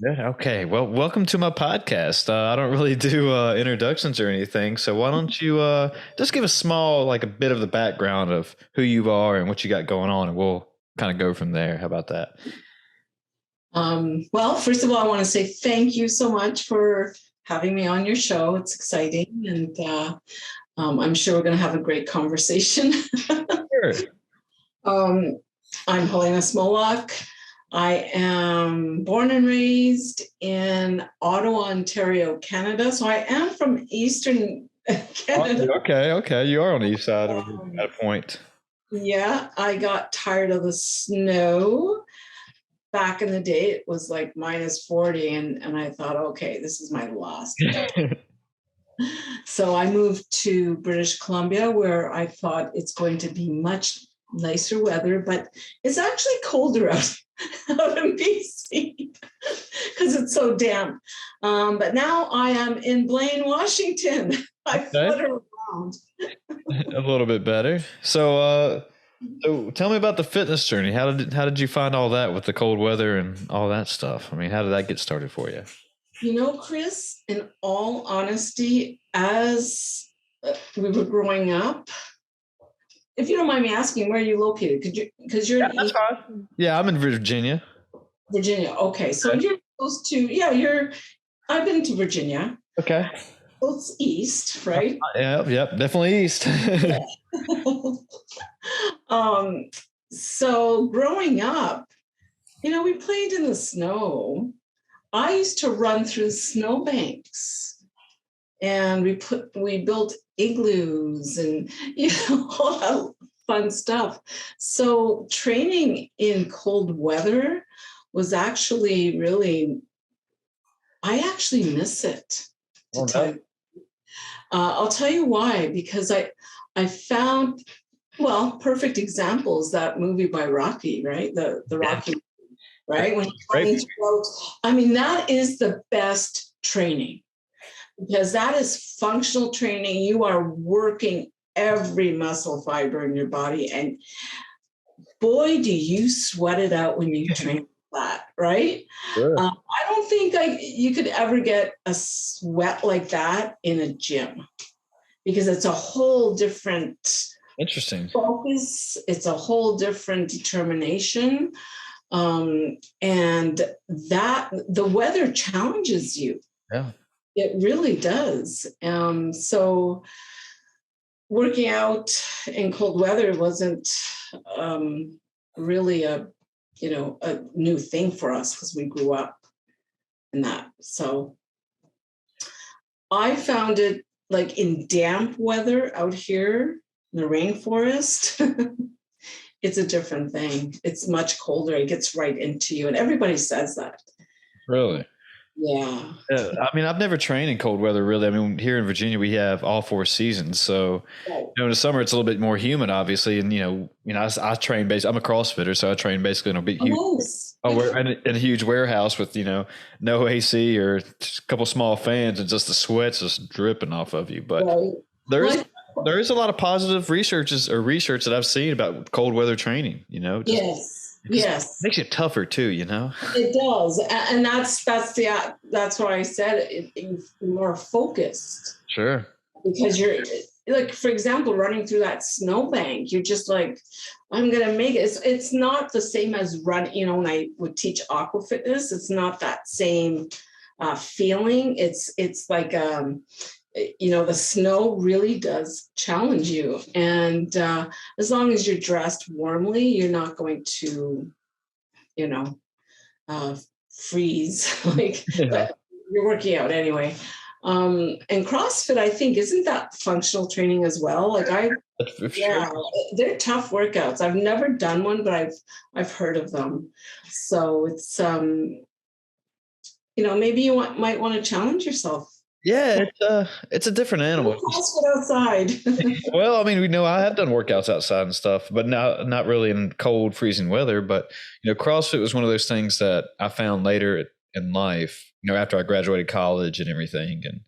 Yeah. Okay. Well, welcome to my podcast. I don't really do introductions or anything, so why don't you just give a small, like a bit of the background of who you are and what you got going on, and we'll kind of go from there. How about that? Well, first of all, I want to say thank you so much for having me on your show. It's exciting, and I'm sure we're going to have a great conversation. Sure. um, I'm Helena Smolock. I am born and raised in Ottawa, Ontario, Canada. So I am from Eastern Canada. Okay. Okay. You are on the east side of Um, at a point. yeah, I got tired of the snow. Back in the day, it was like minus 40, and I thought, okay, this is my last. So I moved to British Columbia, where I thought it's going to be much nicer weather, but it's actually colder out in BC because it's so damp. But now I am in Blaine, Washington. I Okay. flutter around. A little bit better. So tell me about the fitness journey. How did you find all that with the cold weather and all that stuff? I mean, how did that get started for you? You know, Chris, in all honesty, as we were growing up, if you don't mind me asking, where are you located? Could you, because you're Yeah, in that's East fine. Yeah, I'm in Virginia. Virginia. Okay, so Okay. you're close to, yeah, I've been to Virginia. Okay. Well, it's east, right? Yep. Yep. Definitely east. um, so growing up, we played in the snow. I used to run through snowbanks, and we built igloos and all that fun stuff. So training in cold weather was actually really, I actually miss it, to Oh, tell no. you. I'll tell you why, because I found, well, perfect examples, that movie by Rocky, right? The Yeah. Rocky, right? When he's Great. running throughout, I mean, that is the best training, because that is functional training. You are working every muscle fiber in your body, and boy, do you sweat it out when you train that, right? Sure. I don't think you could ever get a sweat like that in a gym, because it's a whole different Interesting. focus. It's a whole different determination. And that the weather challenges you. Yeah. It really does. So working out in cold weather wasn't really a new thing for us, because we grew up in that. So I found it, like, in damp weather out here in the rainforest. It's a different thing. It's much colder. It gets right into you, and everybody says that. Really. Yeah. Yeah, I mean, I've never trained in cold weather really. I mean, here in Virginia, we have all four seasons. So, Oh, in the summer, it's a little bit more humid, obviously. And, I train I'm a CrossFitter, so I train basically in a big, huge, nice. we're in a huge warehouse with, no AC or just a couple small fans and just the sweat's just dripping off of you. But Right. there is, Well, there is a lot of positive research that I've seen about cold weather training, just, yes. it just Yes. makes you tougher too. It does, and that's why I said you're more focused, Sure. because you're, like, for example, running through that snowbank. You're just like, I'm gonna make it. It's not the same as run. When I would teach aqua fitness, it's not that same feeling. It's like, the snow really does challenge you, and as long as you're dressed warmly, you're not going to, you know, uh, freeze. Like, Yeah. but you're working out anyway. And CrossFit, I think, isn't that functional training as well? Like, Sure. yeah, they're tough workouts. I've never done one, but I've heard of them. So it's, maybe you might want to challenge yourself. Yeah, it's a different animal. CrossFit outside. Well, I mean, we know I have done workouts outside and stuff, but not really in cold, freezing weather. But CrossFit was one of those things that I found later in life. After I graduated college and everything, and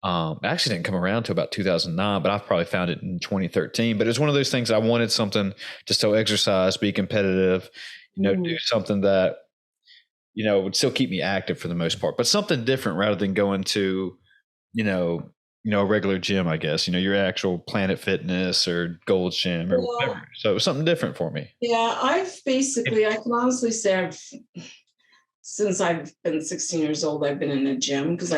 it actually didn't come around to about 2009, but I probably found it in 2013. But it's one of those things I wanted something to still exercise, be competitive, do Mm, something that would still keep me active for the most part, but something different rather than going to, you know, a regular gym, I guess, your actual Planet Fitness or Gold's Gym or Well, whatever. So it was something different for me. yeah, I can honestly say since I've been 16 years old, I've been in a gym because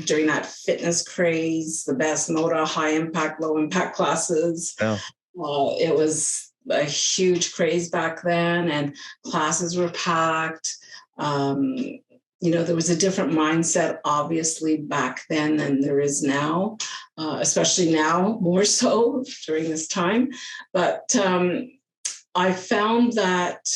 during that fitness craze, the best moda, high impact, low impact classes. Yeah. It was a huge craze back then, and classes were packed. There was a different mindset, obviously, back then than there is now, especially now more so during this time. But I found that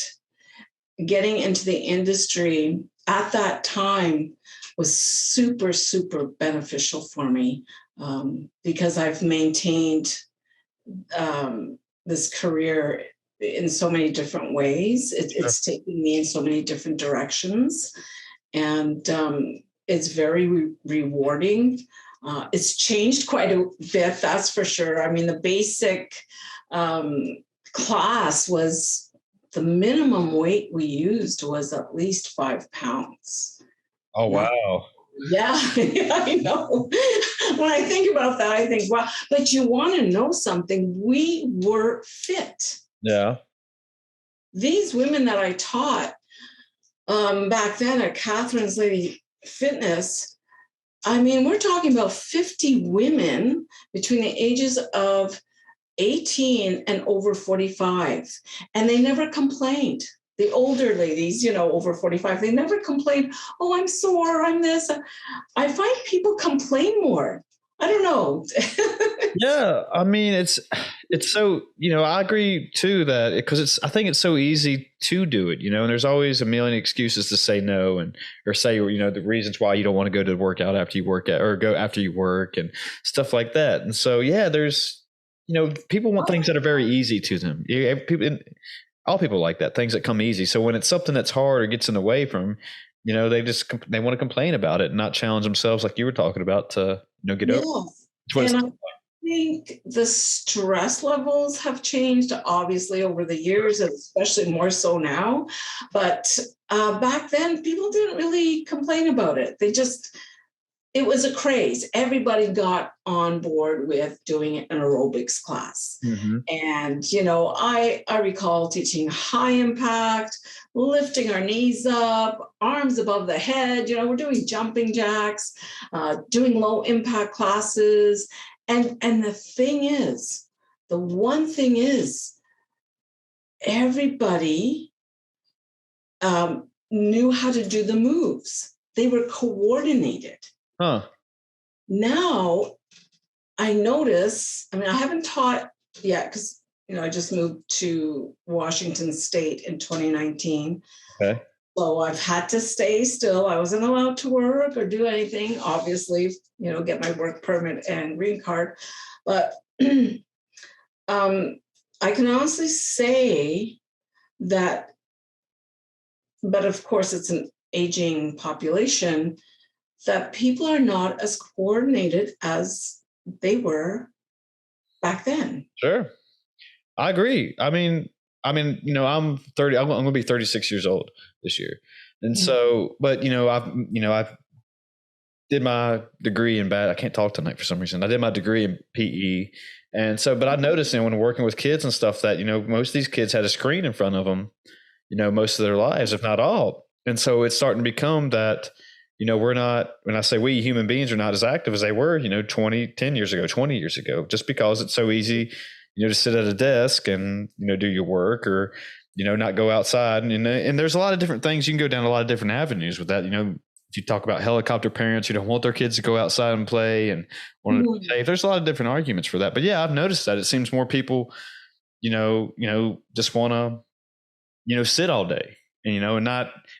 getting into the industry at that time was super, super beneficial for me, because I've maintained this career in so many different ways. Sure. It's taken me in so many different directions, and it's very rewarding. It's changed quite a bit, that's for sure. I mean, the basic class was the minimum weight we used was at least 5 pounds. Oh, Now, wow. yeah, I know. When I think about that, I think, wow. But you want to know something? We were fit. Yeah. These women that I taught back then at Catherine's Lady Fitness, I mean, we're talking about 50 women between the ages of 18 and over 45, and they never complained. The older ladies, over 45, they never complained, oh, I'm sore, I'm this. I find people complain more. I don't know. Yeah, I mean, it's so, I agree too that because I think it's so easy to do it, and there's always a million excuses to say no or say, the reasons why you don't want to go to workout after you work out or go after you work and stuff like that. And so, yeah, there's, people want things that are very easy to them. All people like that, things that come easy. So when it's something that's hard or gets in the way from, they want to complain about it and not challenge themselves like you were talking about to, get over. And I think the stress levels have changed, obviously, over the years, and especially more so now. But back then, people didn't really complain about it. It was a craze. Everybody got on board with doing an aerobics class. Mm-hmm. And, I recall teaching high impact, lifting our knees up, arms above the head. We're doing jumping jacks, doing low impact classes. And the one thing is, everybody knew how to do the moves. They were coordinated. Huh. Now I notice, I haven't taught yet because, I just moved to Washington State in 2019. Okay. So I've had to stay still. I wasn't allowed to work or do anything, obviously, get my work permit and green card. But I can honestly say that, but of course it's an aging population, that people are not as coordinated as they were back then. Sure. I agree. I mean, I'm 30, I'm going to be 36 years old this year. And so, but, I've did my degree in I can't talk tonight for some reason. I did my degree in PE. And so, but I noticed when working with kids and stuff that, most of these kids had a screen in front of them, most of their lives, if not all. And so it's starting to become that, we're not, when I say we human beings are not as active as they were, 10 years ago, 20 years ago, just because it's so easy, to sit at a desk and, do your work or, not go outside. And there's a lot of different things. You can go down a lot of different avenues with that. If you talk about helicopter parents, you don't want their kids to go outside and play and want to be safe. There's a lot of different arguments for that. But yeah, I've noticed that it seems more people, just want to, sit all day. And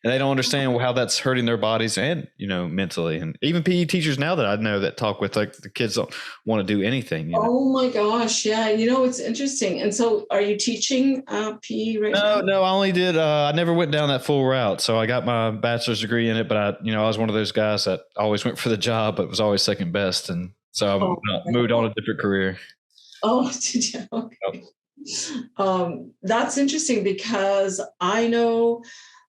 they don't understand how that's hurting their bodies and, mentally. And even PE teachers now that I know that talk with, like, the kids don't want to do anything. Oh my gosh. Yeah. It's interesting. And so are you teaching PE right now? No, I only did, I never went down that full route. So I got my bachelor's degree in it, but I was one of those guys that always went for the job, but was always second best. And so I moved on a different career. Oh, did you? Okay. That's interesting because I know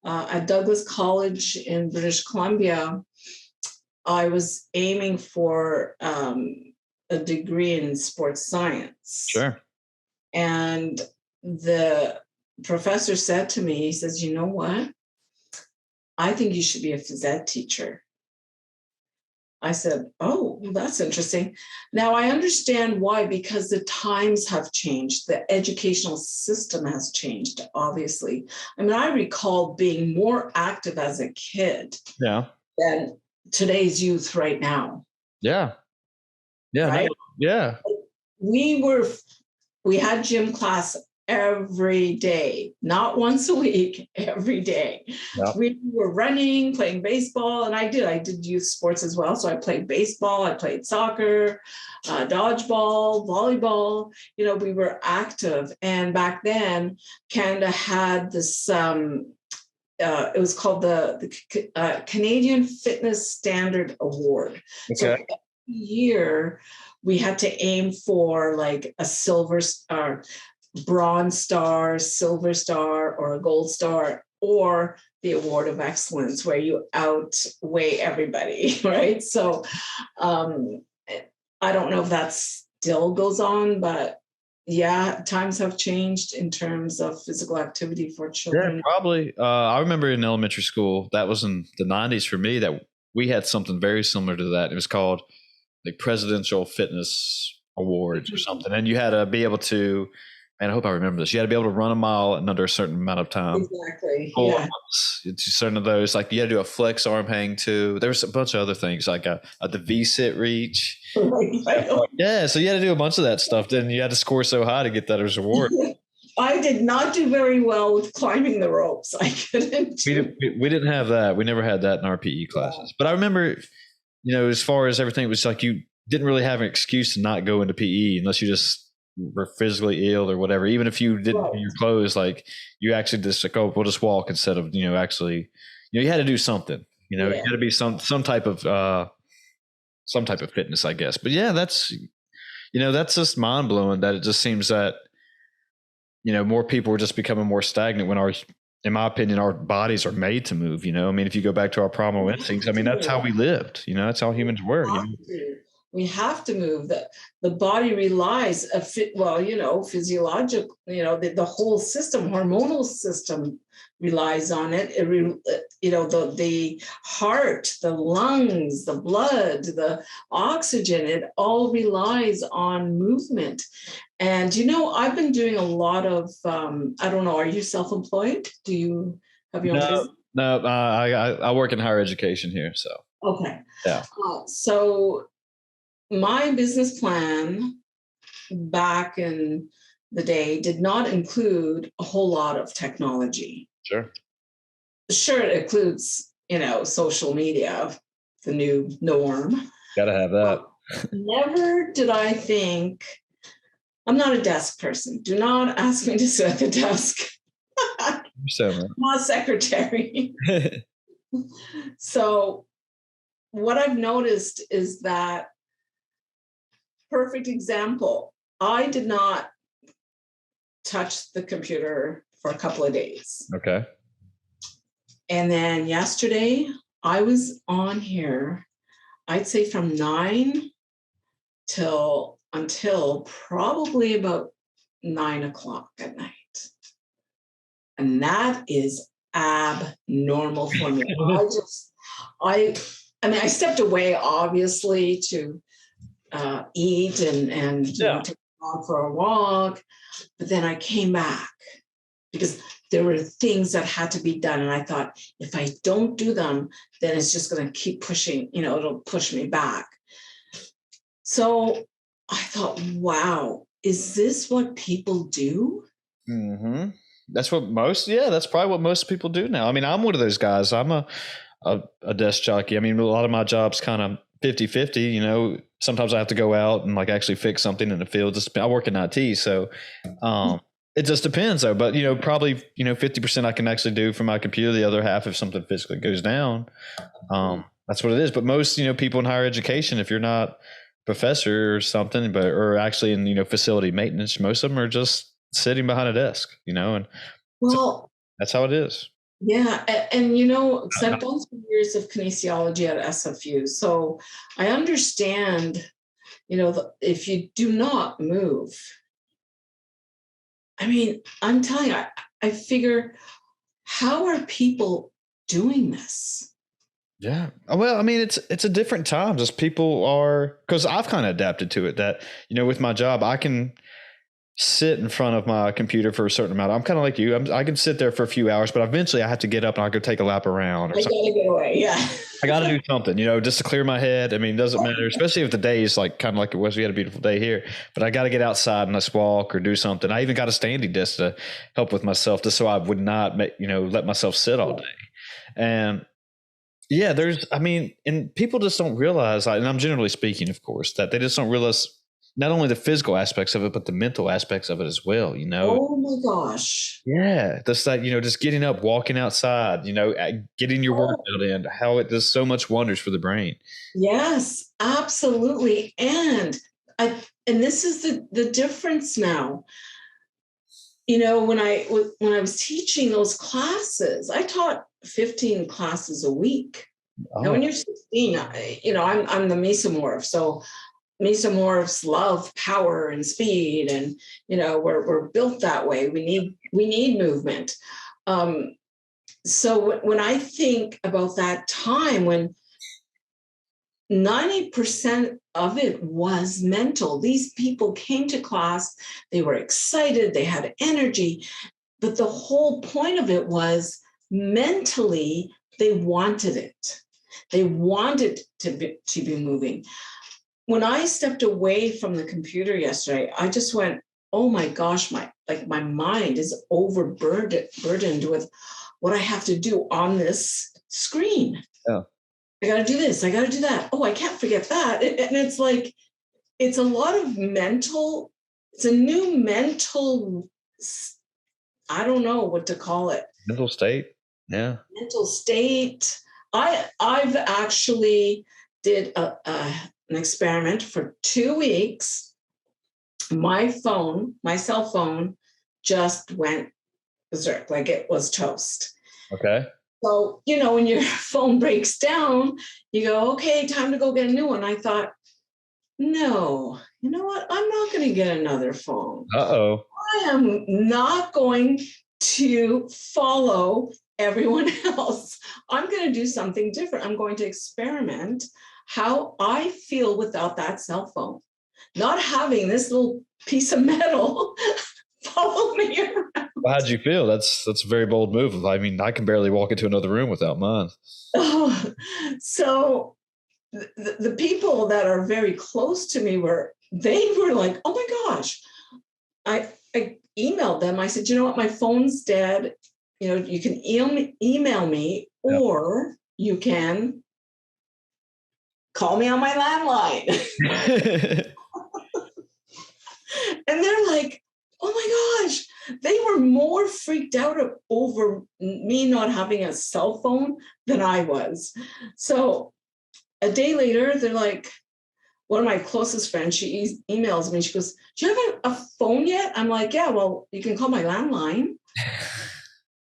at Douglas College in British Columbia, I was aiming for a degree in sports science. Sure. And the professor said to me, he says, you know what? I think you should be a phys ed teacher. I said, oh, well, that's interesting. Now I understand why, because the times have changed. The educational system has changed, obviously. I mean, I recall being more active as a kid than today's youth right now. Yeah. Yeah. Right? No, yeah. We had gym class every day, not once a week, every day. Yeah. We were running, playing baseball, and I did youth sports as well. So I played baseball, I played soccer, dodgeball, volleyball. You know, we were active. And back then, Canada had this, it was called the Canadian Fitness Standard Award. Okay. So every year, we had to aim for like a silver star, bronze star, silver star, or a gold star, or the award of excellence, where you outweigh everybody, right? So I don't know if that still goes on, but yeah, times have changed in terms of physical activity for children. Yeah, probably. I remember in elementary school, that was in the 90s for me, that we had something very similar to that. It was called the Presidential Fitness Awards or something. And you had to be able to, and I hope I remember this, you had to be able to run a mile in under a certain amount of time. Exactly. Yeah. Certain of those, like you had to do a flex arm hang too. There was a bunch of other things, like the V-sit reach. Right. Yeah, so you had to do a bunch of that stuff. Then you had to score so high to get that as a reward. I did not do very well with climbing the ropes. I couldn't. We didn't have that. We never had that in our PE classes. Yeah. But I remember, you know, as far as everything, it was like you didn't really have an excuse to not go into PE unless you just were physically ill or whatever. Even if you didn't do your clothes, like you actually just like, oh, we'll just walk instead of, you know, actually, you know, you had to do something. You know, you had to be some type of fitness, I guess. But yeah, that's, you know, that's just mind blowing that it just seems that, you know, more people are just becoming more stagnant when in my opinion, our bodies are made to move. You know, I mean, if you go back to our primal instincts, I mean, that's how we lived. You know, that's how humans were. You know? We have to move. The body relies physiological. You know, the whole system, hormonal system, relies on it. You know, the heart, the lungs, the blood, the oxygen. It all relies on movement. And, you know, I've been doing a lot of, I don't know, are you self-employed? Do you have your own business? No, I work in higher education here, so. Okay. Yeah. So my business plan back in the day did not include a whole lot of technology. Sure. Sure, it includes, you know, social media, the new norm. Gotta have that. Never did I think, I'm not a desk person. Do not ask me to sit at the desk. I'm not a secretary. So what I've noticed is that, perfect example, I did not touch the computer for a couple of days. Okay. And then yesterday I was on here, I'd say from 9 until probably about 9 o'clock at night. And that is abnormal for me. I mean, I stepped away obviously to eat and you know, take a dog for a walk, but then I came back because there were things that had to be done. And I thought, if I don't do them, then it's just going to keep pushing, you know, it'll push me back. So I thought, wow, is this what people do? Mm-hmm. That's probably what most people do now. I mean, I'm one of those guys. I'm a desk jockey. I mean, a lot of my job's kind of 50-50, you know. Sometimes I have to go out and like actually fix something in the field. I work in IT, so it just depends though. But, you know, probably, you know, 50% I can actually do from my computer. The other half, if something physically goes down, that's what it is. But most, you know, people in higher education, if you're not professor or something, or actually in, you know, facility maintenance, most of them are just sitting behind a desk, you know, and well, that's how it is. Yeah, and you know, because I've done some years of kinesiology at SFU, so I understand, you know, if you do not move, I mean, I'm telling you, I figure, how are people doing this? Yeah. Well, I mean, it's a different time. Just people are, because I've kind of adapted to it that, with my job, I can sit in front of my computer for a certain amount. I'm kind of like you. I can sit there for a few hours, but eventually I have to get up and I'll go take a lap around or I something. gotta get away. Yeah. I got to do something, just to clear my head. I mean, it doesn't matter, especially if the day is like kind of like it was. We had a beautiful day here, but I got to get outside and let's walk or do something. I even got a standing desk to help with myself, just so I would not let myself sit all day. And yeah, I mean, and people just don't realize, and I'm generally speaking, of course, that they just don't realize not only the physical aspects of it, but the mental aspects of it as well. Oh my gosh. Yeah, just like, just getting up, walking outside, getting your Oh, workout in, how it does so much wonders for the brain. yes, absolutely. And this is the difference now. You know, when I was teaching those classes, I taught 15 classes a week. Now, Oh, when you're 16, I'm the mesomorph. So mesomorphs love power and speed, and we're built that way. We need movement. So when I think about that time when 90% of it was mental, these people came to class, they were excited, they had energy, but the whole point of it was mentally they wanted it. They wanted to be moving. When I stepped away from the computer yesterday, I just went, oh my gosh, my mind is overburdened with what I have to do on this screen. yeah. I got to do this. I got to do that. Oh, I can't forget that. And it's like, it's a lot of it's a new mental, I don't know what to call it. Mental state. Yeah. Mental state. I've actually did an experiment for 2 weeks. My cell phone just went berserk, like it was toast. Okay. So, when your phone breaks down, you go, okay, time to go get a new one. I thought, no, you know what? I'm not going to get another phone. Uh-oh. I am not going to follow everyone else. I'm going to do something different. I'm going to experiment how I feel without that cell phone, not having this little piece of metal follow me around. Well, how'd you feel? That's a very bold move. I mean, I can barely walk into another room without mine. Oh, so the people that are very close to me were like, oh my gosh. I emailed them. I said, you know what, my phone's dead. You can email me, Yeah. or you can call me on my landline. And they're like, oh my gosh, they were more freaked out over me not having a cell phone than I was. So a day later, they're like, one of my closest friends, she emails me. She goes, do you have a phone yet? I'm like, yeah, well, you can call my landline.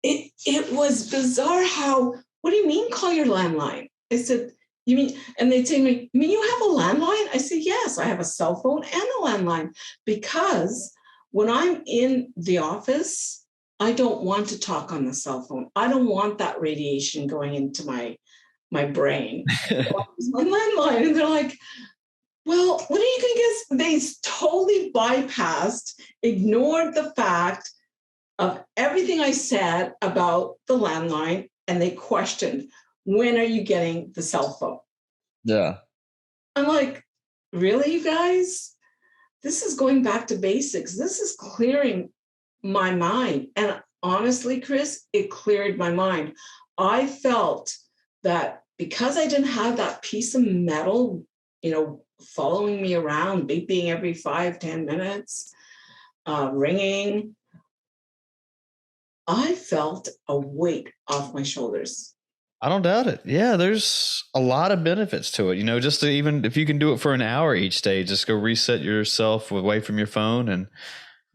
It was bizarre how, what do you mean call your landline? I said, you mean, and they'd say to me, you mean you have a landline? I said, yes, I have a cell phone and a landline, because when I'm in the office, I don't want to talk on the cell phone. I don't want that radiation going into my brain. So my landline, and they're like, well, what are you going to guess? They totally bypassed, ignored the fact of everything I said about the landline, and they questioned, when are you getting the cell phone? Yeah. I'm like, really, you guys? This is going back to basics. This is clearing my mind. And honestly, Chris, it cleared my mind. I felt that because I didn't have that piece of metal, following me around, beeping every 5-10 minutes, ringing, I felt a weight off my shoulders. I don't doubt it. Yeah, there's a lot of benefits to it. Just even if you can do it for an hour each day, just go reset yourself away from your phone and,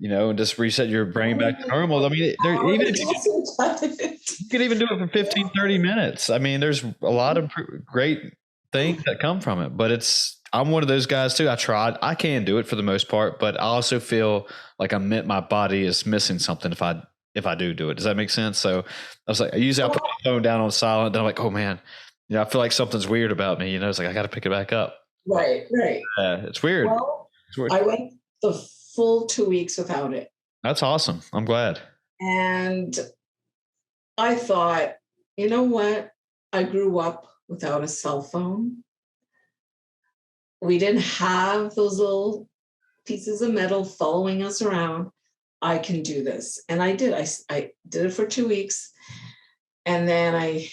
and just reset your brain back to normal. I mean, there, even if you could even do it for 15, 30 minutes. I mean, there's a lot of great things that come from it, but I'm one of those guys too. I can do it for the most part, but I also feel like my body is missing something if I do it. Does that make sense? So I was like, I put my phone down on silent. Then I'm like, oh man, I feel like something's weird about me. It's like, I got to pick it back up. Right. It's weird. Well, It's weird. I went the full 2 weeks without it. That's awesome. I'm glad. And I thought, you know what? I grew up without a cell phone. We didn't have those little pieces of metal following us around. I can do this. And I did. I did it for 2 weeks. And then I,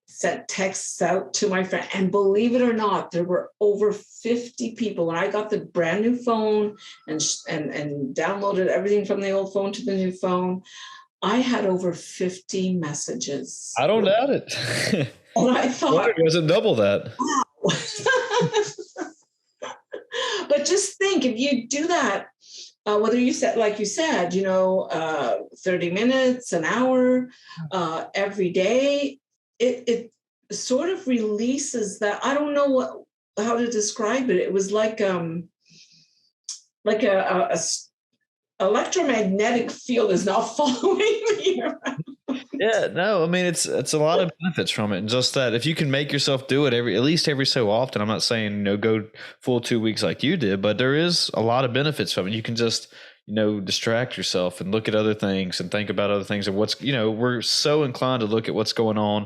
sent texts out to my friend. And believe it or not, there were over 50 people. When I got the brand new phone and downloaded everything from the old phone to the new phone, I had over 50 messages. I don't doubt it. And I thought, it wasn't double that. Wow. But just think, if you do that, whether you said, like you said, 30 minutes, an hour, every day, it sort of releases that. I don't know how to describe it. It was like a electromagnetic field is now following me around. Yeah, no, I mean, it's a lot of benefits from it. And just that if you can make yourself do it at least every so often, I'm not saying, go full 2 weeks like you did, but there is a lot of benefits from it. You can just, distract yourself and look at other things and think about other things. And we're so inclined to look at what's going on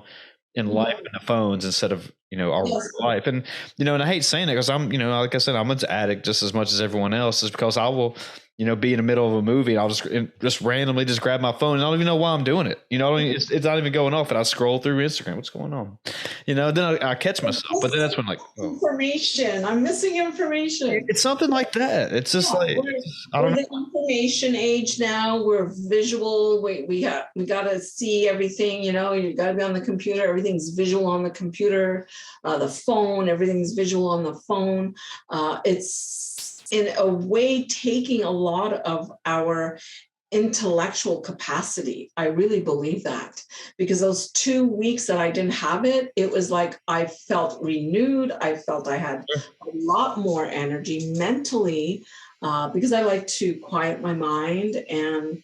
in life in the phones instead of, our life. And, and I hate saying it because I'm, like I said, I'm an addict just as much as everyone else, is because I will, be in the middle of a movie and I'll just randomly just grab my phone and I don't even know why I'm doing it. It's not even going off, and I scroll through Instagram. What's going on? Then I catch myself, but then that's when information. I'm missing information. It's something like that. It's just I don't know. The information age now. We're visual. We got to see everything. You got to be on the computer. Everything's visual on the computer. The phone. Everything's visual on the phone. It's in a way taking a lot of our intellectual capacity. I really believe that, because those 2 weeks that I didn't have it, it was like I felt renewed. I felt I had a lot more energy mentally, because I like to quiet my mind and,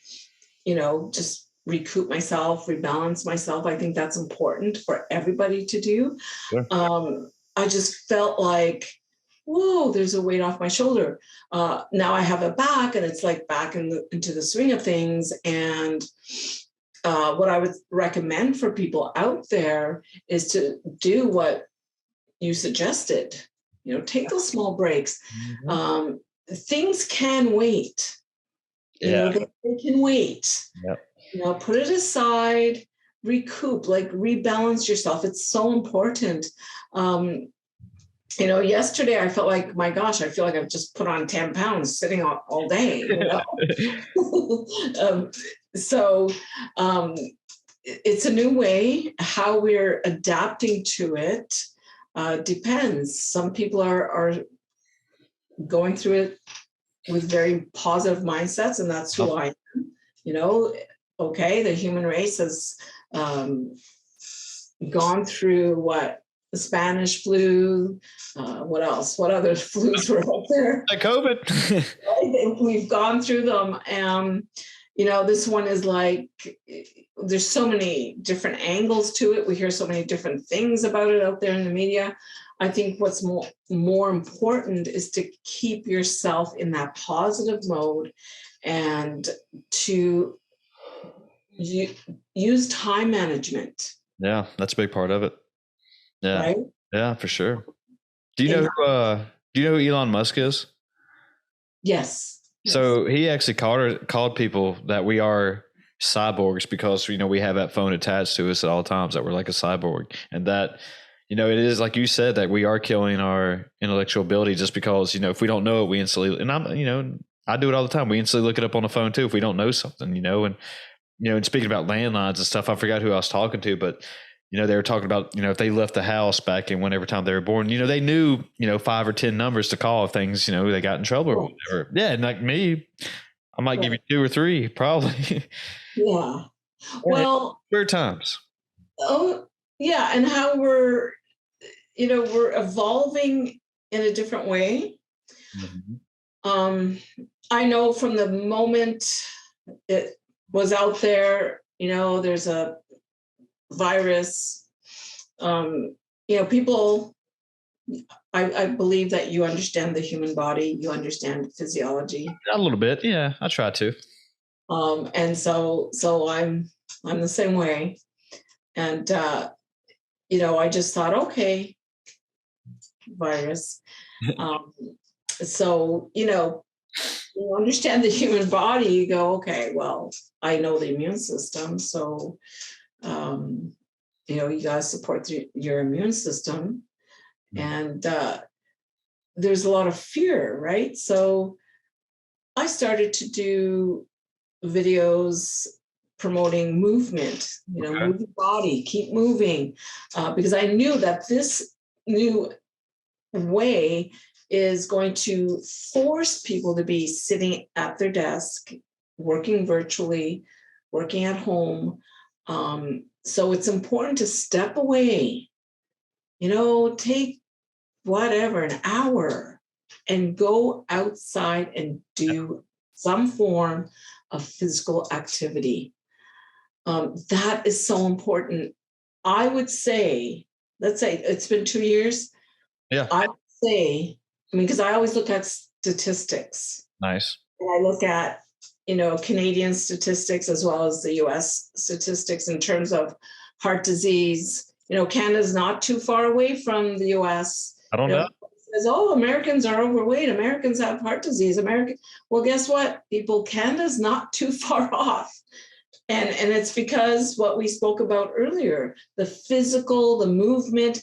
just recoup myself, rebalance myself. I think that's important for everybody to do. Sure. I just felt like, whoa, there's a weight off my shoulder. Now I have it back, and it's like back into the swing of things. And what I would recommend for people out there is to do what you suggested. Take those small breaks. Mm-hmm. Things can wait. Yeah. They can wait. Yep. Put it aside, recoup, like rebalance yourself. It's so important. Yesterday I felt like, my gosh, I feel like I've just put on 10 pounds sitting all day. It's a new way. How we're adapting to it depends. Some people are going through it with very positive mindsets, and that's who I am. Okay, the human race has gone through the Spanish flu. What else? What other flus were out there? Like COVID. We've gone through them. This one is like, there's so many different angles to it. We hear so many different things about it out there in the media. I think what's more important is to keep yourself in that positive mode and to use time management. Yeah, that's a big part of it. Yeah. Right? Yeah, for sure. Do you know who Elon Musk is? Yes. So he actually called people that we are cyborgs because, we have that phone attached to us at all times, that we're like a cyborg. And that, it is like you said, that we are killing our intellectual ability just because, if we don't know it, we instantly, and I do it all the time. We instantly look it up on the phone too if we don't know something, and speaking about landlines and stuff, I forgot who I was talking to, but they were talking about, if they left the house back in whenever time they were born, they knew, 5 or 10 numbers to call if things, they got in trouble or whatever. Yeah. And like me, I might give you 2 or 3, probably. Yeah. Yeah, Well, spare times. oh, yeah. And how we're evolving in a different way. Mhm. Um, I know from the moment it was out there, there's a virus. People, I believe that you understand the human body, you understand physiology. A little bit, yeah, I try to. And so I'm the same way. And I just thought, okay, virus. Um, so you understand the human body, you go, okay, well, I know the immune system, so um, you got to support your immune system. Mhm. And there's a lot of fear, right? So I started to do videos promoting movement, Okay. move your body, keep moving, because I knew that this new way is going to force people to be sitting at their desk, working virtually, working at home. So it's important to step away, take whatever, an hour, and go outside and do some form of physical activity. That is so important. I would say, let's say it's been 2 years. Yeah, I would say, because I always look at statistics. nice. And I look at, Canadian statistics as well as the US statistics in terms of heart disease. Canada's not too far away from the US. I don't know. Says, oh, Americans are overweight. Americans have heart disease. Well, guess what, people? Canada's not too far off. And it's because what we spoke about earlier, the movement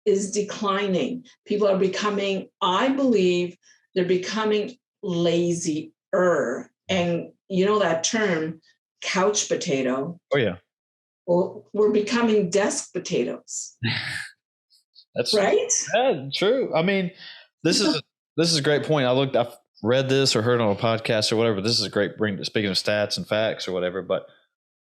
is declining. People are becoming, I believe, they're becoming lazier. And that term, couch potato, Oh, yeah. well, we're becoming desk potatoes, That's right? true. I mean, this is this is a great point. I've read this or heard on a podcast or whatever. This is a great speaking of stats and facts or whatever. But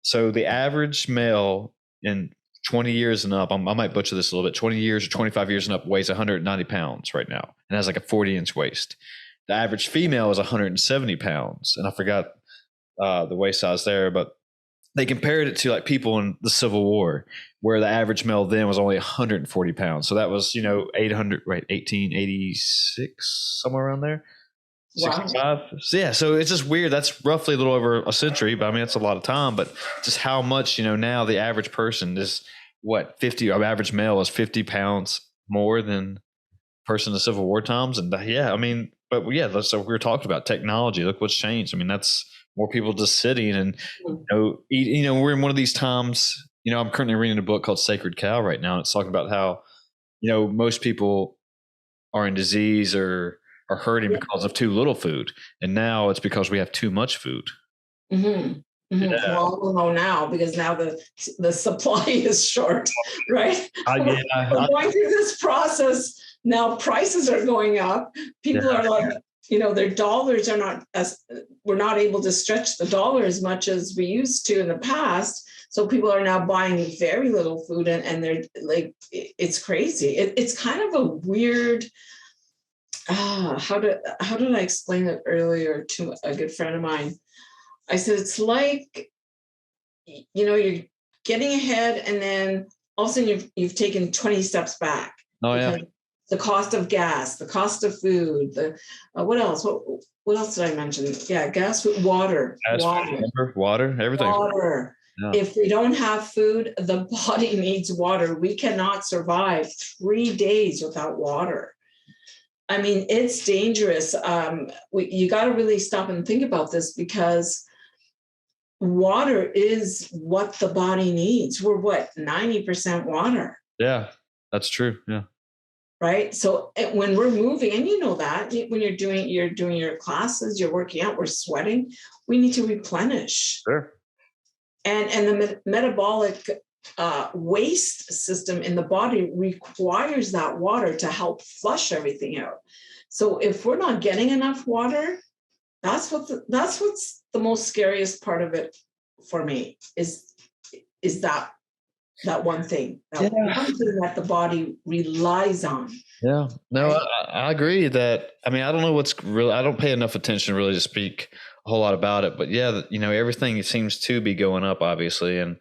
so the average male in 20 years and up, I might butcher this a little bit, 20 years or 25 years and up weighs 190 pounds right now and has like a 40-inch waist. The average female is 170 pounds. And I forgot the waist size there, but they compared it to like people in the Civil War, where the average male then was only 140 pounds. So that was, 800, right, 1886, somewhere around there. Wow. 65. So, yeah. So it's just weird. That's roughly a little over a century, but I mean, that's a lot of time. But just how much, now the average person is 50, our average male is 50 pounds more than person in the Civil War times. And yeah, I mean, but yeah, so we were talking about technology. Look what's changed. I mean, that's more people just sitting and, eat, we're in one of these times, I'm currently reading a book called Sacred Cow right now. And it's talking about how, most people are in disease or are hurting because of too little food. And now it's because we have too much food. Mm-hmm. Mm-hmm. Yeah. Well, we'll know now because now the supply is short, right? We're going through this process now. Prices are going up. People are like, their dollars are not we're not able to stretch the dollar as much as we used to in the past. So people are now buying very little food, and they're like, it's crazy. It's kind of a weird. How did I explain it earlier to a good friend of mine? I said, it's like, you're getting ahead and then all of a sudden you've taken 20 steps back. Oh, yeah. The cost of gas, the cost of food, what else? What else did I mention? Yeah, gas, food, water. Everything. Water. Yeah. If we don't have food, the body needs water. We cannot survive 3 days without water. I mean, it's dangerous. You got to really stop and think about this because water is what the body needs. We're 90% water. Yeah, that's true. Yeah. Right. So when we're moving, and that when you're doing your classes, you're working out, we're sweating, we need to replenish. Sure. And the metabolic waste system in the body requires that water to help flush everything out. So if we're not getting enough water, that's what's the most scariest part of it for me is that one thing, Yeah. one thing that the body relies on. Yeah. No, Right? I agree that, I mean, I don't know what's really, I don't pay enough attention really to speak a whole lot about it, but yeah, everything seems to be going up, obviously. And,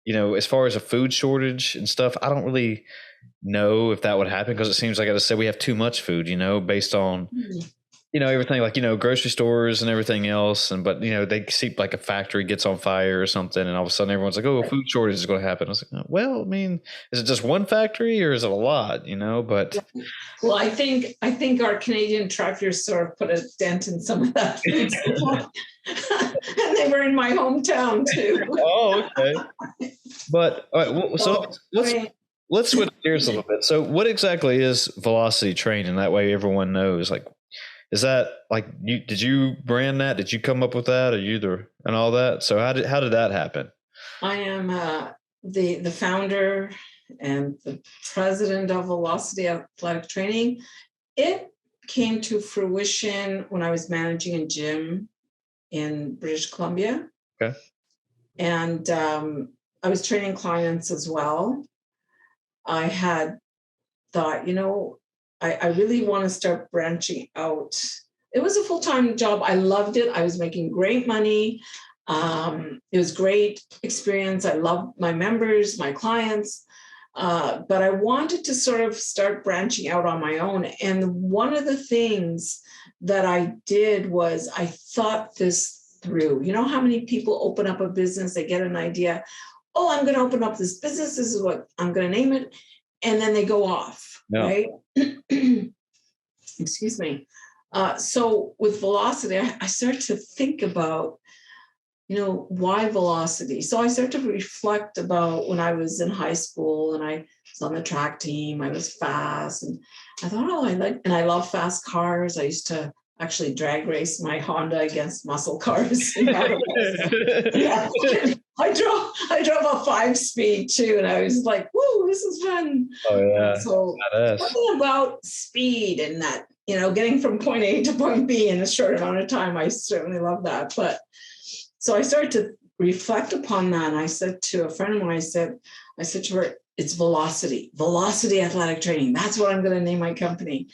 as far as a food shortage and stuff, I don't really know if that would happen, because it seems like I just said we have too much food, based on everything, like grocery stores and everything else, and but they see like a factory gets on fire or something, and all of a sudden everyone's like, oh, a food shortage is going to happen. I was like, well, I mean, is it just one factory or is it a lot? But well, I think our Canadian truckers sort of put a dent in some of that food supply. And they were in my hometown too. Oh, okay. But all right, well, so let's switch gears a little bit. So what exactly is velocity training? That way everyone knows. Like, is that like did you brand that? Did you come up with that, or and all that? So how did that happen? I am the founder and the president of Velocity Athletic Training. It came to fruition when I was managing a gym in British Columbia. Okay. And I was training clients as well. I had thought, I really want to start branching out. It was a full-time job. I loved it. I was making great money. It was great experience. I loved my members, my clients. But I wanted to sort of start branching out on my own. And one of the things that I did was I thought this through. You know how many people open up a business, they get an idea, oh, I'm going to open up this business. This is what I'm going to name it. And then they go off, right? Excuse me. So with Velocity, I started to think about, why velocity? So I started to reflect about when I was in high school and I was on the track team. I was fast, and I thought, I love fast cars. I used to actually drag race my Honda against muscle cars. Yeah. I drove a 5-speed too, and I was like, "Woo, this is fun!" Oh yeah. So something about speed and that, getting from point A to point B in a short amount of time. I certainly love that. But so I started to reflect upon that, and I said to a friend of mine, I said to her, it's Velocity Athletic Training. That's what I'm going to name my company.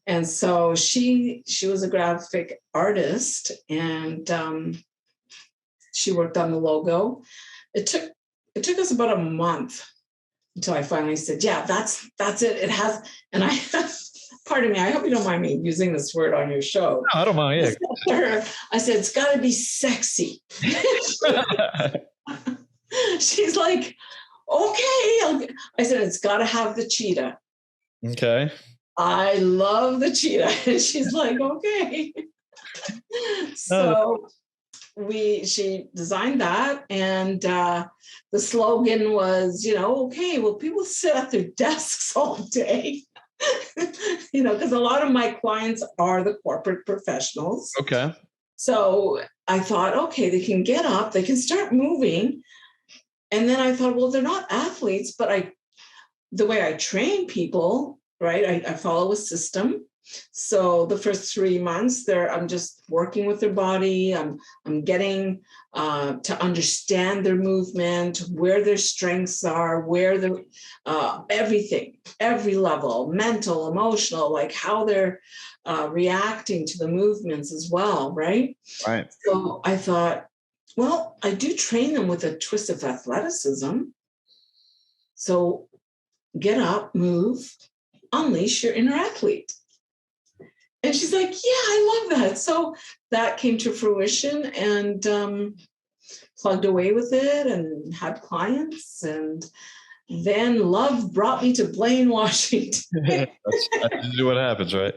And so she was a graphic artist, and she worked on the logo. It took us about a month until I finally said, yeah, that's it. It has, and I, pardon me, I hope you don't mind me using this word on your show. No, I don't mind. Yeah. I said, it's got to be sexy. She's like, okay. I said, it's got to have the cheetah. Okay. I love the cheetah. And she's like, okay. So she designed that, and the slogan was, okay, well, people sit at their desks all day, because a lot of my clients are the corporate professionals. Okay. So I thought, okay, they can get up, they can start moving. And then I thought, well, they're not athletes, but the way I train people, right, I follow a system. So the first 3 months I'm just working with their body. I'm getting to understand their movement, where their strengths are, where everything, every level, mental, emotional, like how they're reacting to the movements as well, right? Right. So I thought, well, I do train them with a twist of athleticism. So get up, move, unleash your inner athlete. And she's like, yeah, I love that. So that came to fruition, and plugged away with it and had clients. And then love brought me to Blaine, Washington. That's usually what happens, right?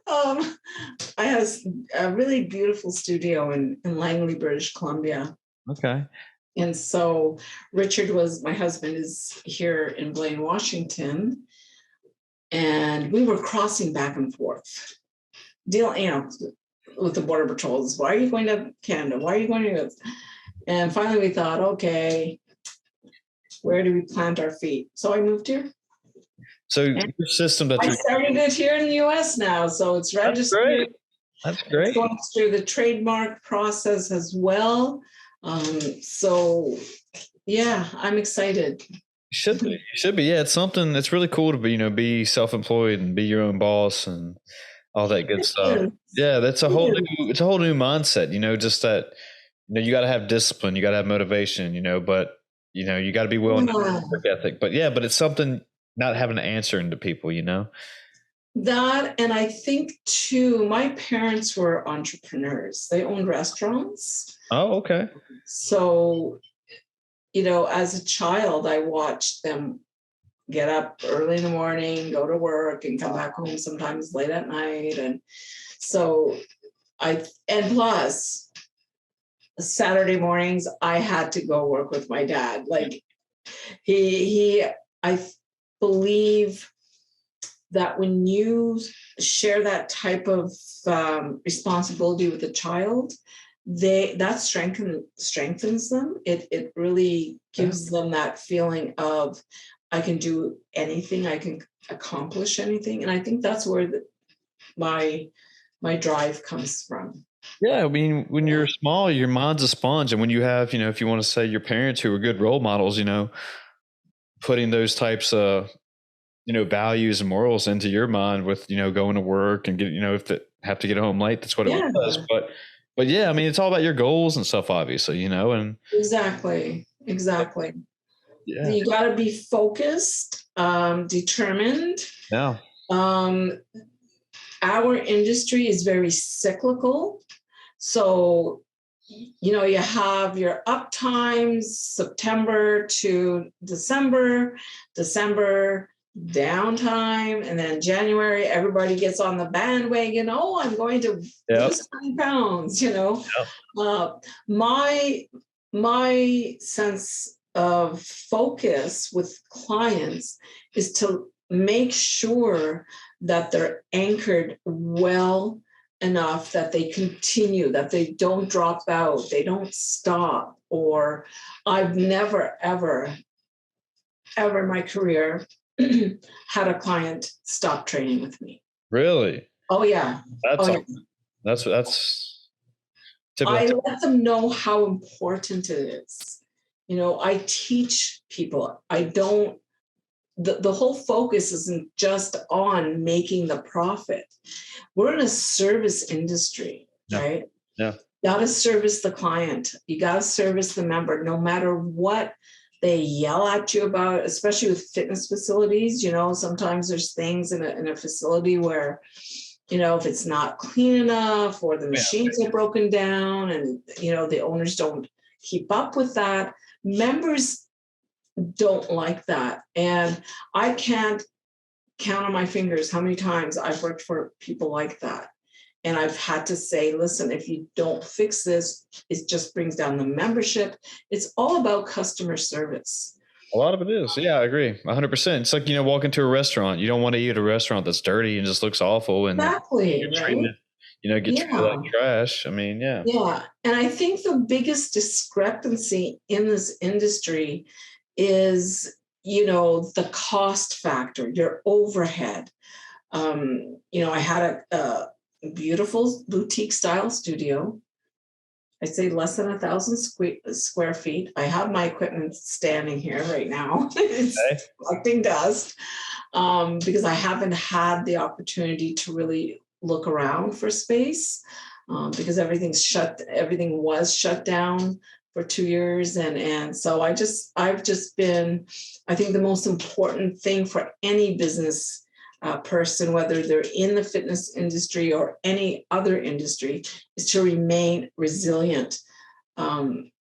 I have a really beautiful studio in Langley, British Columbia. Okay. And so Richard my husband is here in Blaine, Washington. And we were crossing back and forth, dealing, with the Border Patrols. Why are you going to Canada? Why are you going to? And finally we thought, okay, where do we plant our feet? So I moved here. So your system I started it here in the US now. So it's registered. That's It's great. going through the trademark process as well. So yeah, I'm excited. Should be. You should be. Yeah, it's something. It's really cool to be, be self-employed and be your own boss and all that good It stuff. is. Yeah, that's a It whole is. new. It's a whole new mindset. Just that. You got to have discipline. You got to have motivation. But you got to be willing to Yeah. work ethic. But yeah, but it's something not having to answer to people. That, and I think too, my parents were entrepreneurs. They owned restaurants. Oh, okay. So, as a child, I watched them get up early in the morning, go to work, and come back home sometimes late at night. And so and plus, Saturday mornings, I had to go work with my dad. Like I believe that when you share that type of responsibility with a child, that strengthens them. It really gives them that feeling of, I can do anything, I can accomplish anything. And I think that's where my drive comes from. Yeah, I mean, when you're small, your mind's a sponge, and when you have, if you want to say your parents who were good role models, putting those types of values and morals into your mind with, going to work and if they have to get home late, that's what it Yeah, was. But yeah, I mean, it's all about your goals and stuff, obviously, and exactly. yeah, You got to be focused, determined. yeah, Our industry is very cyclical. So, you have your up times, September to December downtime, and then January, everybody gets on the bandwagon. Oh, I'm going to lose 20 pounds, Yep. My sense of focus with clients is to make sure that they're anchored well enough that they continue, that they don't drop out, they don't stop. Or I've never, ever in my career had a client stop training with me. Really? Oh yeah. That's Yeah. that's typical. I let them know how important it is. I teach people. I don't, the whole focus isn't just on making the profit. We're in a service industry, right? Yeah. You got to service the client. You got to service the member, no matter what they yell at you about, especially with fitness facilities. Sometimes there's things in a facility where, if it's not clean enough or the machines are broken down and, the owners don't keep up with that. Members don't like that. And I can't count on my fingers how many times I've worked for people like that. And I've had to say, listen, if you don't fix this, it just brings down the membership. It's all about customer service. A lot of it is. Yeah, I agree. 100%. It's like, walk into a restaurant. You don't want to eat at a restaurant that's dirty and just looks awful. And Exactly, you're right? treating it, get treated like trash. I mean, yeah. Yeah. And I think the biggest discrepancy in this industry is, the cost factor, your overhead. I had a beautiful boutique style studio. I'd say less than 1,000 square feet. I have my equipment standing here right now. It's collecting dust because I haven't had the opportunity to really look around for space because everything was shut down for 2 years. And so I've just been, I think the most important thing for any business person, whether they're in the fitness industry or any other industry, is to remain resilient,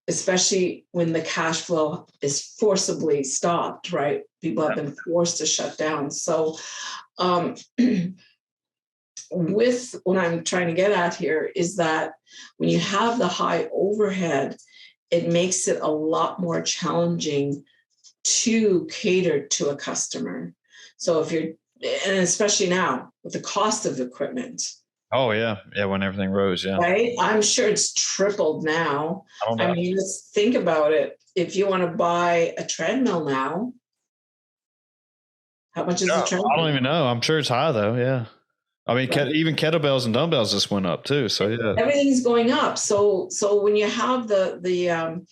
especially when the cash flow is forcibly stopped, right? People have been forced to shut down. So with what I'm trying to get at here is that when you have the high overhead, it makes it a lot more challenging to cater to a customer. So and especially now with the cost of equipment. Oh yeah. Yeah. When everything rose. Yeah. Right. I'm sure it's tripled now. I mean, let's think about it. If you want to buy a treadmill now, how much is a treadmill? I don't even know. I'm sure it's high though. Yeah. I mean, right? even kettlebells and dumbbells just went up too. So yeah. Everything's going up. So when you have the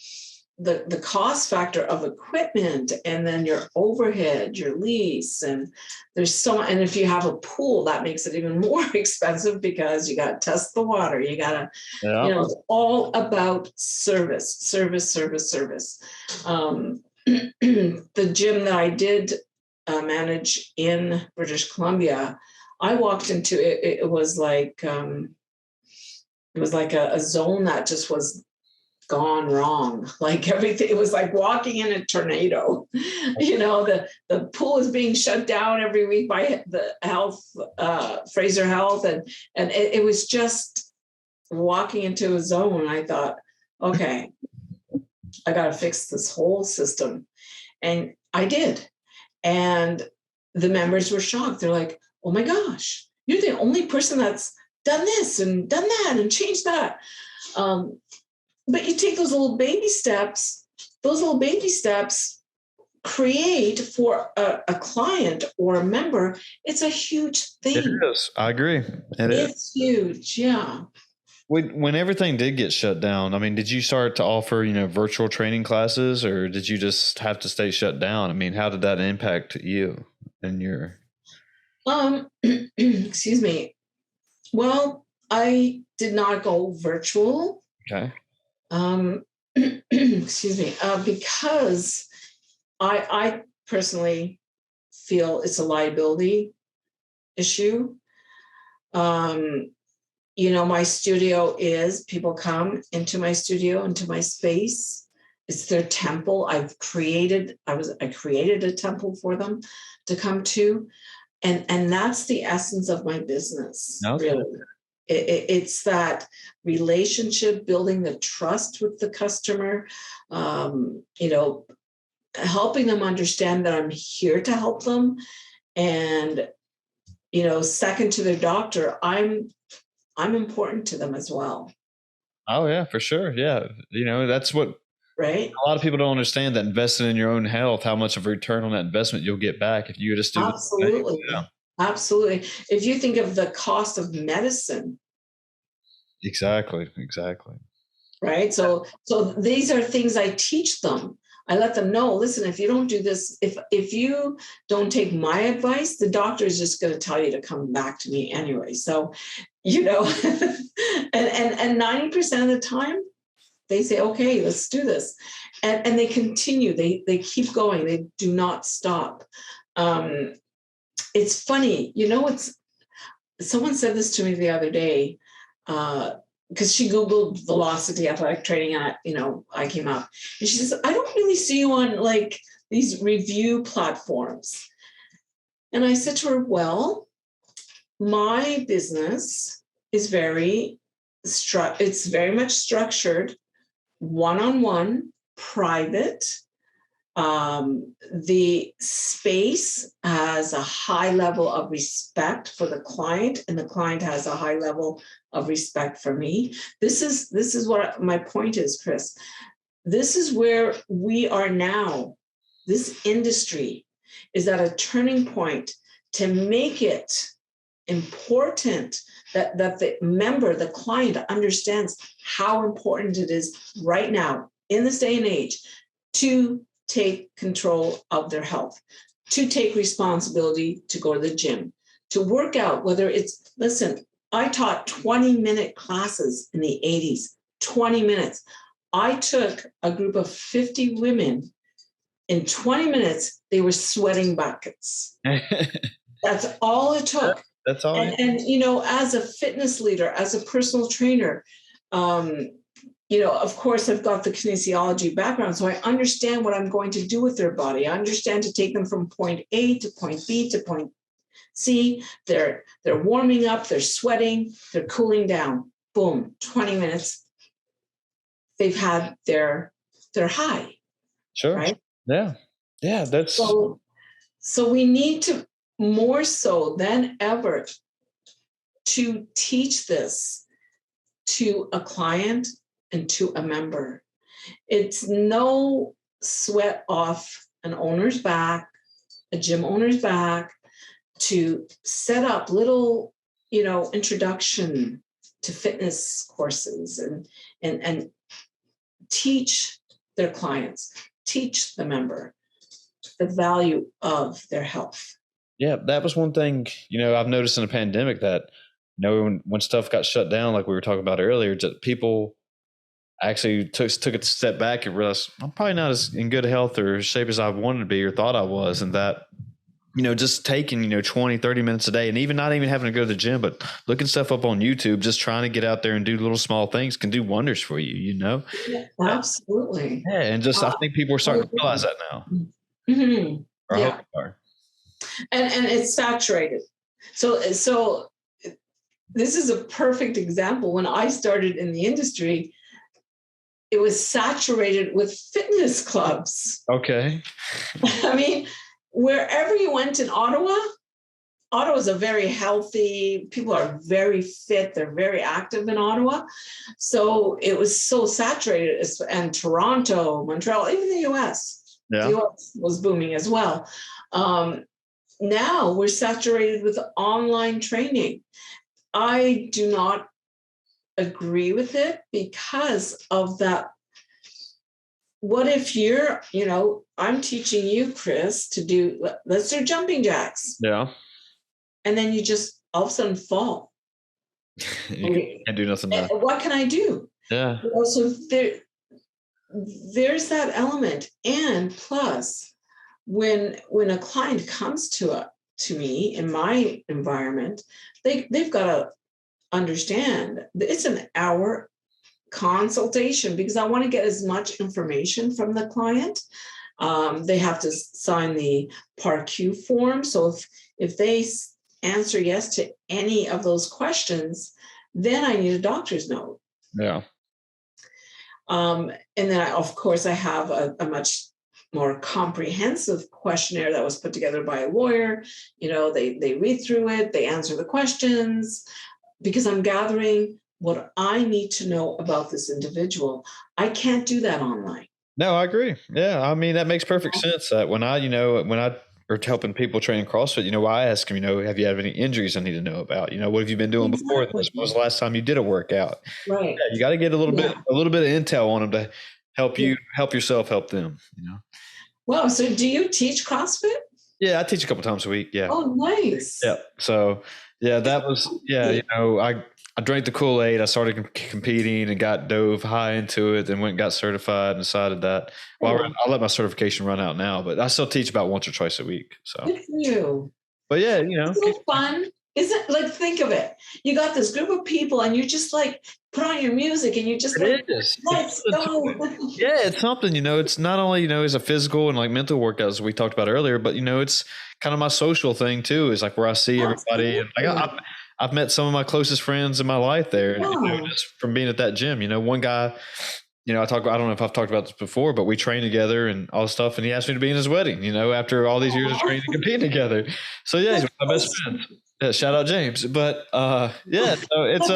cost factor of equipment, and then your overhead, your lease, and and if you have a pool, that makes it even more expensive because you got to test the water. You got to, Yeah. it's all about service. The gym that I did manage in British Columbia, I walked into it. It was like a zone that just was gone wrong. Like everything, it was like walking in a tornado. The pool is being shut down every week by the health, Fraser Health, and it was just walking into a zone. I thought, okay, I got to fix this whole system, and I did. And the members were shocked. They're like, "Oh my gosh, you're the only person that's done this and done that and changed that." But you take those little baby steps create for a client or a member. It's a huge It thing. is. I agree. It is. It's huge. Yeah. When everything did get shut down, I mean, did you start to offer, virtual training classes, or did you just have to stay shut down? I mean, how did that impact you and your? Excuse me. Well, I did not go virtual. Okay. Excuse me, because I personally feel it's a liability issue. My studio is, people come into my studio, into my space. It's their temple. I created a temple for them to come to. And that's the essence of my business, Okay. really. It's that relationship, building the trust with the customer, helping them understand that I'm here to help them. And, second to their doctor, I'm important to them as well. Oh yeah, for sure. Yeah. That's what Right? a lot of people don't understand, that investing in your own health, how much of a return on that investment you'll get back if you just do the thing. Absolutely. Yeah. Absolutely. If you think of the cost of medicine, Exactly. right? So these are things I teach them. I let them know, listen, if you don't do this, if you don't take my advice, the doctor is just going to tell you to come back to me anyway. So, and 90% of the time they say, okay, let's do this. And they continue, they keep going. They do not stop. It's funny, someone said this to me the other day, because she Googled velocity athletic training, and I came up, and she says, I don't really see you on like these review platforms. And I said to her, well, my business is it's very much structured, one-on-one, private. The space has a high level of respect for the client, and the client has a high level of respect for me. This is what my point is, Chris. This is where we are now. This industry is at a turning point to make it important that the member, the client, understands how important it is right now in this day and age to take control of their health, to take responsibility to go to the gym, to work out, listen, I taught 20-minute classes in the 80s, 20 minutes. I took a group of 50 women. In 20 minutes, they were sweating buckets. That's all it took. That's all. And as a fitness leader, as a personal trainer, of course, I've got the kinesiology background, so I understand what I'm going to do with their body. I understand to take them from point A to point B to point C. They're warming up, they're sweating, they're cooling down. Boom, 20 minutes. They've had their high. Sure. Right? Yeah. That's so we need to, more so than ever, to teach this to a client and to a member. It's no sweat off an owner's back, a gym owner's back, to set up little introduction to fitness courses and teach their clients, teach the member the value of their health. Yeah, that was one thing, I've noticed in the pandemic that, when stuff got shut down, like we were talking about earlier, just people actually took a step back and realized I'm probably not as in good health or shape as I wanted to be or thought I was. And that, just taking, 20, 30 minutes a day and even not even having to go to the gym, but looking stuff up on YouTube, just trying to get out there and do little small things can do wonders for you, Yeah, absolutely. Yeah. And just, I think people are starting to realize that now. Mm-hmm. Or I hope they are. And it's saturated. So this is a perfect example. When I started in the industry, it was saturated with fitness clubs. Okay. I mean, wherever you went in Ottawa is a very healthy, people are very fit, they're very active in Ottawa. So it was so saturated, and Toronto, Montreal, even the US. Yeah. The US was booming as well. Now we're saturated with online training. I do not agree with it because of that. What if you're, I'm teaching you, Chris, to do, let's do jumping jacks. Yeah. And then you just all of a sudden fall. You can't do nothing. What can I do? Yeah. So there's that element. And plus, when a client comes to me in my environment, they've got to understand that it's an hour consultation because I want to get as much information from the client. They have to sign the PAR-Q form. So if they answer yes to any of those questions, then I need a doctor's note. Yeah. And then of course I have a much more comprehensive questionnaire that was put together by a lawyer. They read through it, they answer the questions, because I'm gathering what I need to know about this individual. I can't do that online. No, I agree. Yeah. I mean, that makes perfect sense. That when I are helping people train CrossFit, I ask them, have you had any injuries I need to know about? What have you been doing before this? When was the last time you did a workout? Right. Yeah, you got to get a little bit of intel on them to help you, help yourself, help them, Wow. So do you teach CrossFit? Yeah, I teach a couple times a week. Yeah. Oh, nice. Yeah. So that was, I drank the Kool-Aid. I started competing and dove high into it, and went and got certified and decided that, I'll let my certification run out now, but I still teach about once or twice a week. So good for you. But yeah, it's so fun. Isn't like, think of it. You got this group of people and you just like put on your music and you just let's go. Yeah, it's something, it's not only, it's a physical and like mental workout as we talked about earlier, but it's kind of my social thing too, is like where I see everybody. And like I've met some of my closest friends in my life there, just from being at that gym. One guy, I don't know if I've talked about this before, but we trained together and all this stuff. And he asked me to be in his wedding, after all these years of training and competing together. So yeah, he's my best friend. Yeah, shout out James. But so it's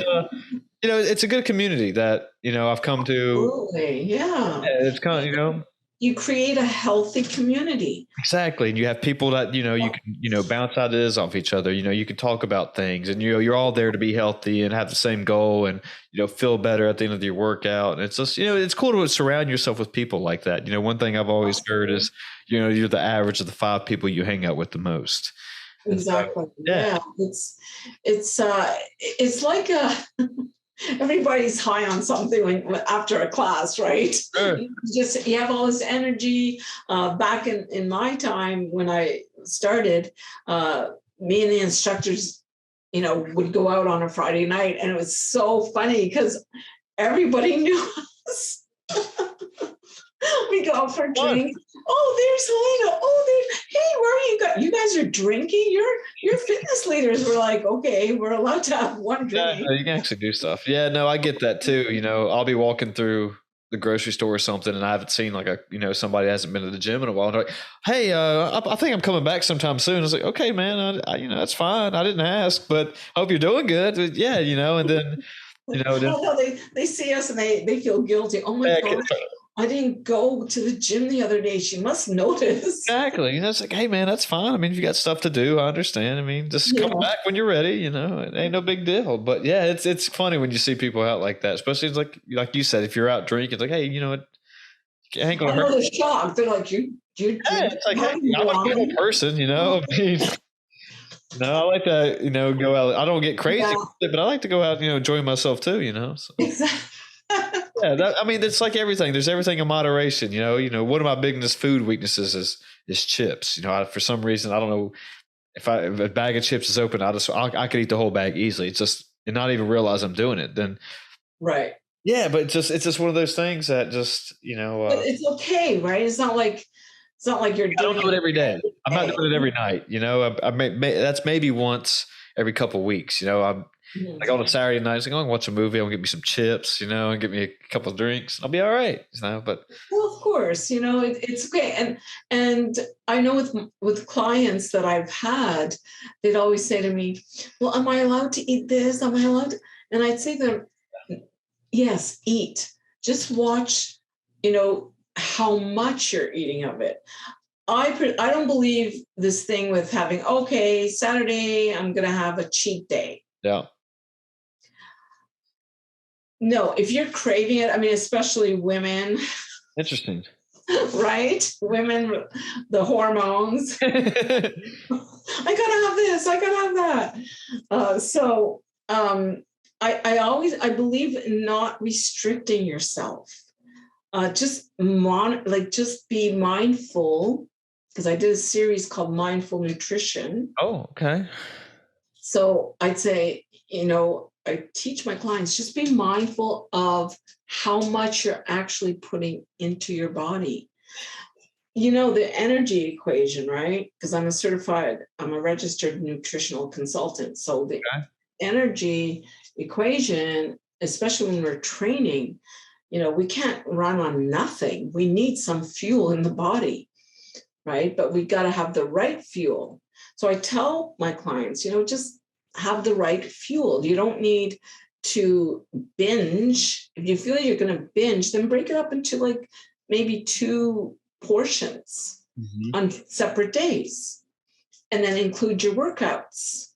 it's a good community that, I've come to. Absolutely. Yeah. It's kind of, you create a healthy community. Exactly. And you have people that, you can, bounce ideas off each other. You can talk about things, and, you're all there to be healthy and have the same goal and, feel better at the end of your workout. And it's just, it's cool to surround yourself with people like that. One thing I've always heard is, you're the average of the 5 people you hang out with the most. Exactly. So, yeah. It's like everybody's high on something after a class, right? Sure. You have all this energy. Back in my time when I started, me and the instructors, would go out on a Friday night, and it was so funny because everybody knew us. We go out for drinks. Oh, there's Helena. Oh, hey, where are you guys? You guys are drinking? You're fitness leaders. We're like, okay, we're allowed to have one drink. Yeah, you can actually do stuff. Yeah, no, I get that too. I'll be walking through the grocery store or something, and I haven't seen like somebody hasn't been to the gym in a while. And they're like, hey, I think I'm coming back sometime soon. I was like, okay, man, that's fine. I didn't ask, but I hope you're doing good. Yeah, and then, they see us and they feel guilty. Oh my God. I didn't go to the gym the other day. She must notice. Exactly. It's like, hey man, that's fine. I mean, if you got stuff to do, I understand. I mean, just come Yeah. back when you're ready. It ain't no big deal. But yeah, it's funny when you see people out like that, especially it's like you said, if you're out drinking, it's like, hey, it ain't gonna I hurt. know they're shocked. They're like, you Yeah, drink it's like, hey, I'm a normal wine? person. I mean, I like to, go out. I don't get crazy Yeah, with it, but I like to go out, enjoy myself too. So. exactly. Yeah, I mean, it's like everything. There's everything in moderation. One of my biggest food weaknesses is chips. For some reason, I don't know if a bag of chips is open, I could eat the whole bag easily. It's just and not even realize I'm doing it. Then Right. yeah, but it's just one of those things that just But it's okay, right? It's not like you're I don't doing do it it every day. I'm not every doing it day. every night. That's maybe once every couple of weeks. I'm Mhm. like on a Saturday night, it's like, I'm gonna watch a movie. I'm gonna get me some chips, and get me a couple of drinks. I'll be all right. But Well, of course, it's okay. And I know with clients that I've had, they'd always say to me, "Well, am I allowed to eat this? Am I allowed to?" And I'd say to them, "Yes, eat. Just watch, how much you're eating of it." I don't believe this thing with having, okay, Saturday, I'm going to have a cheat day. yeah, No, if you're craving it, I mean, especially women, interesting. right? Women, the hormones. I gotta have this. I gotta have that. So I believe in not restricting yourself. Just be mindful, because I did a series called Mindful Nutrition. Oh, okay. So I'd say, I teach my clients, just be mindful of how much you're actually putting into your body. The energy equation, right? Because I'm a registered nutritional consultant. So the Okay. energy equation, especially when we're training, we can't run on nothing. We need some fuel in the body, right? But we got to have the right fuel. So I tell my clients, just have the right fuel. You don't need to binge. If you feel you're going to binge, then break it up into like maybe 2 portions Mhm. on separate days, and then include your workouts,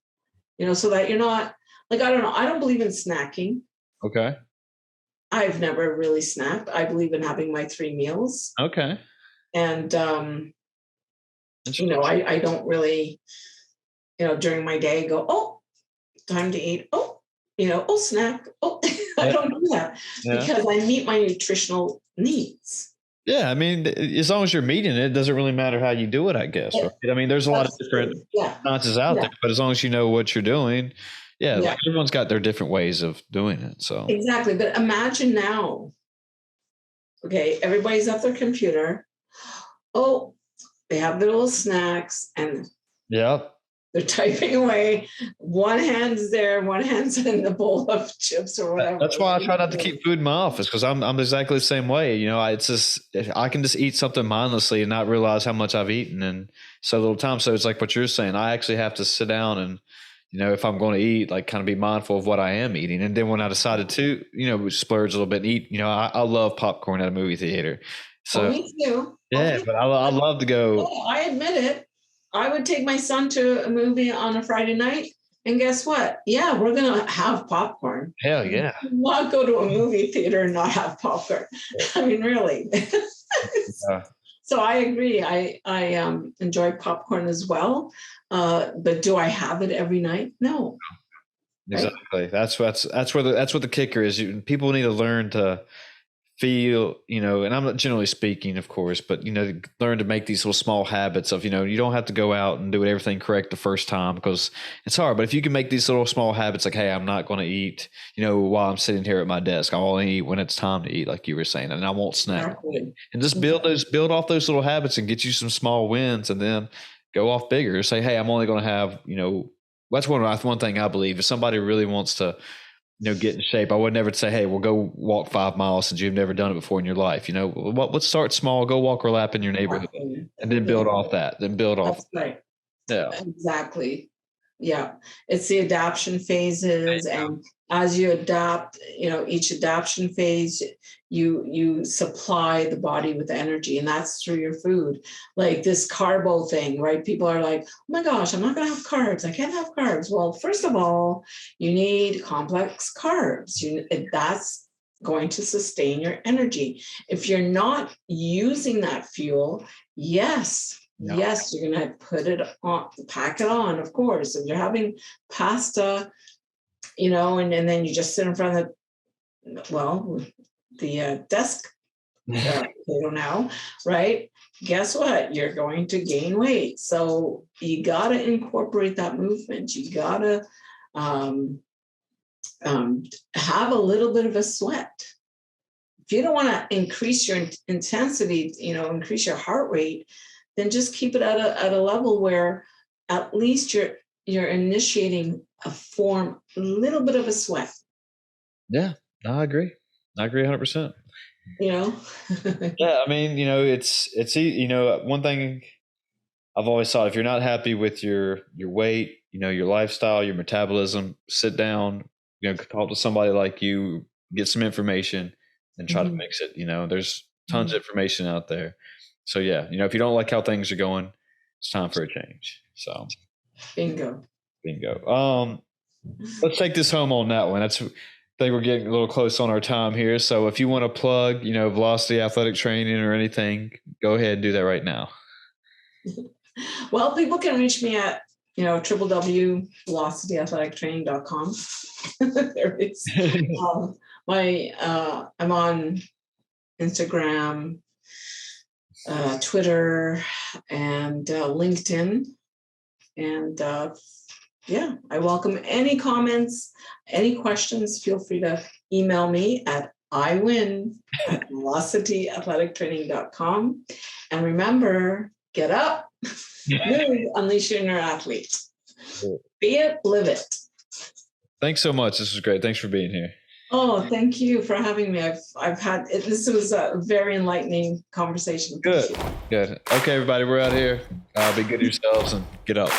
so that you're not like, I don't know. I don't believe in snacking. Okay. I've never really snacked. I believe in having my 3 meals. Okay. And, Interesting. I don't really, during my day go, oh, time to eat. Oh, oh, snack. Oh, I Yeah. don't do that Yeah. because I meet my nutritional needs. Yeah. I mean, as long as you're meeting it, it doesn't really matter how you do it, I guess. Yeah, Right. I mean, there's a lot of that's different true. Yeah. sciences out Yeah. there, but as long as you know what you're doing, yeah, Yeah. like everyone's got their different ways of doing it. So, Exactly. But imagine now, okay, everybody's at their computer. Oh, they have their little snacks and yeah. they're typing away. One hand's there, one hand's in the bowl of chips or whatever. That's why I try not to keep food in my office because I'm exactly the same way. It's just I can just eat something mindlessly and not realize how much I've eaten in so little time. So it's like what you're saying. I actually have to sit down and if I'm going to eat, like kind of be mindful of what I am eating. And then when I decided to, splurge a little bit and eat, I love popcorn at a movie theater. Oh, So me too. Oh, yeah, me but I love to go. Oh, I admit it. I would take my son to a movie on a Friday night, and guess what? Yeah, we're gonna have popcorn. Hell yeah. Not go to a movie theater and not have popcorn. I mean, really. Yeah. So I agree. I enjoy popcorn as well, but do I have it every night? No. Right? Exactly. That's what the kicker is. People need to learn to feel, and I'm not generally speaking, of course, but learn to make these little small habits of, you don't have to go out and do everything correct the first time because it's hard. But if you can make these little small habits, like, hey, I'm not going to eat, while I'm sitting here at my desk. I'll only eat when it's time to eat, like you were saying, and I won't snack. Exactly. And just build off those little habits and get you some small wins, and then go off bigger. Say, hey, I'm only going to have, that's one thing I believe. If somebody really wants to get in shape, I would never say, hey, well, go walk 5 miles since you've never done it before in your life. Let's start small, go walk or lap in your neighborhood and then build off that, then build off. That's right. Yeah. Exactly. Yeah, it's the adaptation phases, and as you adapt, each adaptation phase, you supply the body with energy, and that's through your food. Like this carbo thing, right? People are like, oh my gosh, I'm not going to have carbs. I can't have carbs. Well, first of all, you need complex carbs. That's going to sustain your energy. If you're not using that fuel, yes, you're going to put it on, pack it on, of course. If you're having pasta, and then you just sit in front of the desk potato now, right? Guess what? You're going to gain weight. So you got to incorporate that movement. You got to have a little bit of a sweat. If you don't want to increase your intensity, increase your heart rate, then just keep it at a level where at least you're initiating a little bit of a sweat. Yeah, I agree. I agree 100%. Yeah, I mean, it's one thing I've always thought, if you're not happy with your weight, your lifestyle, your metabolism, sit down, talk to somebody like you, get some information and try to fix it. There's tons of information out there. So yeah, if you don't like how things are going, it's time for a change. So bingo. Let's take this home on that one. I think we're getting a little close on our time here. So if you want to plug, Velocity Athletic Training or anything, go ahead and do that right now. Well, people can reach me at, www.velocityathletictraining.com. There is. I'm on Instagram, Twitter, and LinkedIn. And I welcome any comments, any questions. Feel free to email me at iwin@velocityathletictraining.com. And remember, get up, move, unleash your inner athlete. Be it, live it. Thanks so much. This was great. Thanks for being here. Oh, thank you for having me. I've had it. This was a very enlightening conversation. Good. Okay, everybody, we're out here. Be good to yourselves and get up.